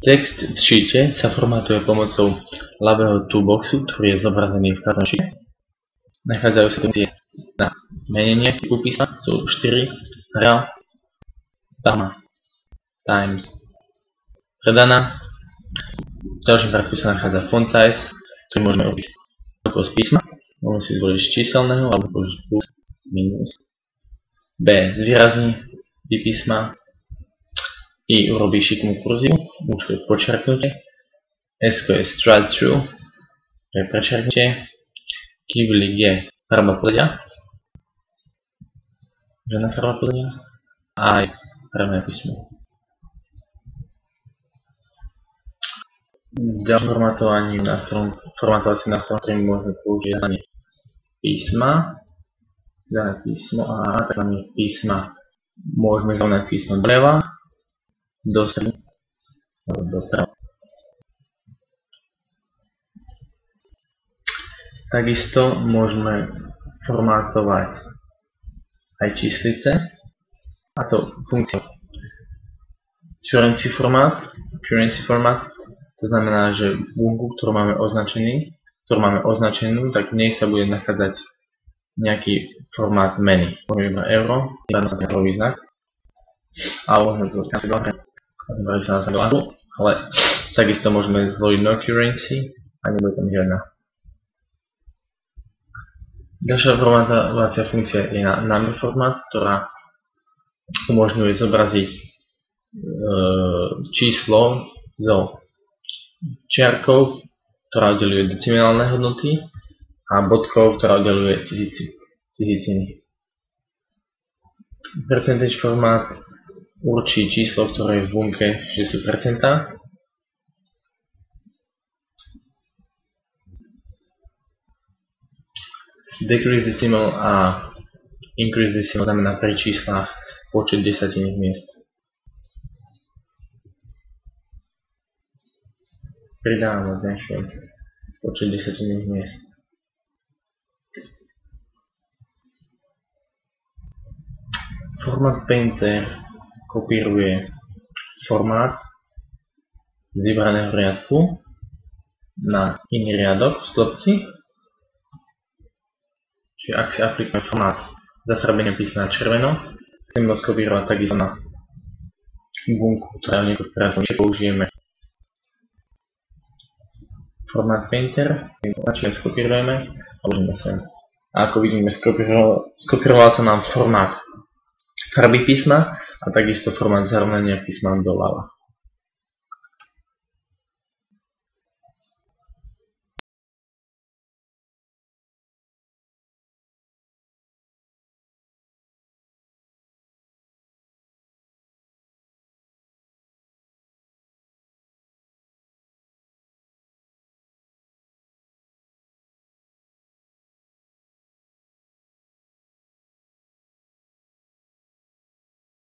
Text v šite sa formatuje pomocou ľavého toolboxu, ktorý je zobrazený v každom šite. Nachádzajú sa funkcie na menenie typu písma, sú 4, rel, dama, times, predaná. V ďalšom radku sa nachádza font size, ktorý môžeme urobiť veľkosť písma. Môžeme si zvoliť z číselného alebo použiť plus, minus. B zvýrazní písma. I urobí šikmú kurzivu, U je podčiarknutie, S je straight through, je prečerknutie, kývlik je farba pledia, žena farba pledia, a aj prvé písmo. Ďalším formatovacím nástrojom, ktorým môžeme použiť hlavne písma, dané písmo a tzv. Písma. Môžeme zrovnať písmo doľava, do stredy alebo doprava. Takisto môžeme formátovať aj číslice, a to funkciou currency format, to znamená, že bunku, ktorú máme označenú, tak v nej sa bude nachádzať nejaký formát meny. Môžeme iba euro, iba na eurový znak, a môžeme to kancelovať. Ale takisto môžeme zvoliť no currency a nebude tam žiadna. Ďalšia formátovacia funkcia je na number format, ktorá umožňuje zobraziť číslo so čiarkou, ktorá oddeľuje decimálne hodnoty, a bodkou, ktorá oddeľuje tisíciny. Percentage formát určí číslo, ktoré je v bunke, že sú percentá. Decrease decimal a increase decimal znamená pri číslach počet desatinných miest. Pridávam a zmenšujem počet desatinných miest. Format Painter kopíruje formát z vybraného riadku na iný riadok v stĺpci. Čiže ak si aplikujeme formát zafarbenia písma na červeno, chceme ho skopírovať takisto na bunku, ktorá je niekoľko riadkov nižšie, použijeme formát Painter, označíme, skopírujeme a budeme sem. A ako vidíme, skopíroval sa nám formát farby písma a takisto formát zrovnania písma doľava.